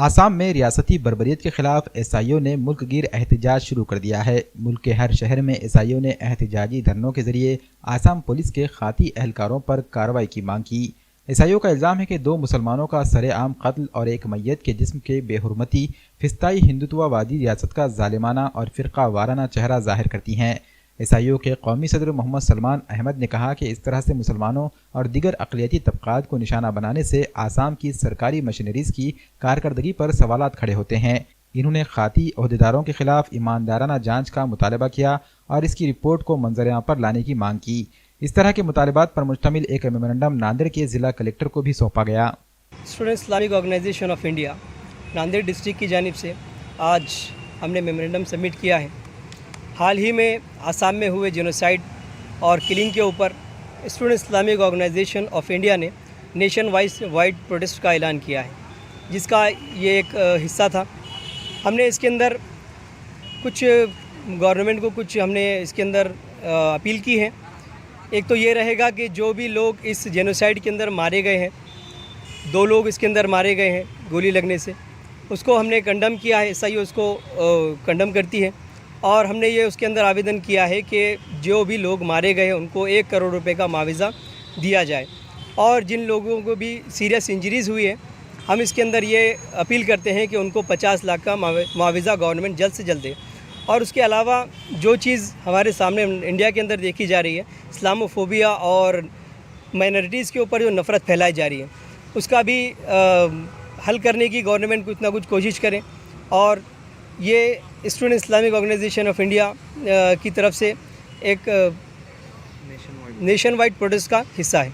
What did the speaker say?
آسام میں ریاستی بربریت کے خلاف عیسائیوں نے ملک گیر احتجاج شروع کر دیا ہے۔ ملک کے ہر شہر میں عیسائیوں نے احتجاجی دھرنوں کے ذریعے آسام پولیس کے خاطی اہلکاروں پر کارروائی کی مانگ کی۔ عیسائیوں کا الزام ہے کہ 2 مسلمانوں کا سر عام قتل اور ایک میت کے جسم کے بے حرمتی فسطائی ہندوتوا وادی ریاست کا ظالمانہ اور فرقہ وارانہ چہرہ ظاہر کرتی ہیں۔ عیسائیوں کے قومی صدر محمد سلمان احمد نے کہا کہ اس طرح سے مسلمانوں اور دیگر اقلیتی طبقات کو نشانہ بنانے سے آسام کی سرکاری مشینریز کی کارکردگی پر سوالات کھڑے ہوتے ہیں۔ انہوں نے خاطی عہدیداروں کے خلاف ایماندارانہ جانچ کا مطالبہ کیا اور اس کی رپورٹ کو منظر عام پر لانے کی مانگ کی۔ اس طرح کے مطالبات پر مشتمل ایک میمورنڈم ناندیڑ کے ضلع کلکٹر کو بھی سونپا گیا۔ Student Islamic Organisation of India Nanded district کی جانب سے آج ہم نے میمورنڈم سبمٹ کیا ہے۔ حال ہی میں آسام میں ہوئے جینوسائیڈ اور کلنگ کے اوپر Student Islamic Organisation of India نے نیشن وائڈ پروٹیسٹ کا اعلان کیا ہے، جس کا یہ ایک حصہ تھا۔ ہم نے اس کے اندر کچھ گورنمنٹ کو ہم نے اس کے اندر اپیل کی ہے۔ ایک تو یہ رہے گا کہ جو بھی لوگ اس جینوسائیڈ کے اندر مارے گئے ہیں، 2 لوگ اس کے اندر مارے گئے ہیں گولی لگنے سے، اس کو ہم نے کنڈم کیا ہے، ایس آئی او اس کو کنڈم کرتی ہے، اور ہم نے یہ اس کے اندر آویدن کیا ہے کہ جو بھی لوگ مارے گئے ہیں ان کو 1 کروڑ روپے کا معاوضہ دیا جائے، اور جن لوگوں کو بھی سیریس انجریز ہوئی ہے ہم اس کے اندر یہ اپیل کرتے ہیں کہ ان کو 50 لاکھ کا معاوضہ گورنمنٹ جلد سے جلد دے۔ اور اس کے علاوہ جو چیز ہمارے سامنے انڈیا کے اندر دیکھی جا رہی ہے، اسلاموفوبیا اور مائنرٹیز کے اوپر جو نفرت پھیلائی جا رہی ہے، اس کا بھی حل کرنے کی گورنمنٹ کچھ نہ کچھ کوشش کریں، اور یہ Student Islamic Organisation of India کی طرف سے ایک نیشن وائڈ پروٹیسٹ کا حصہ ہے۔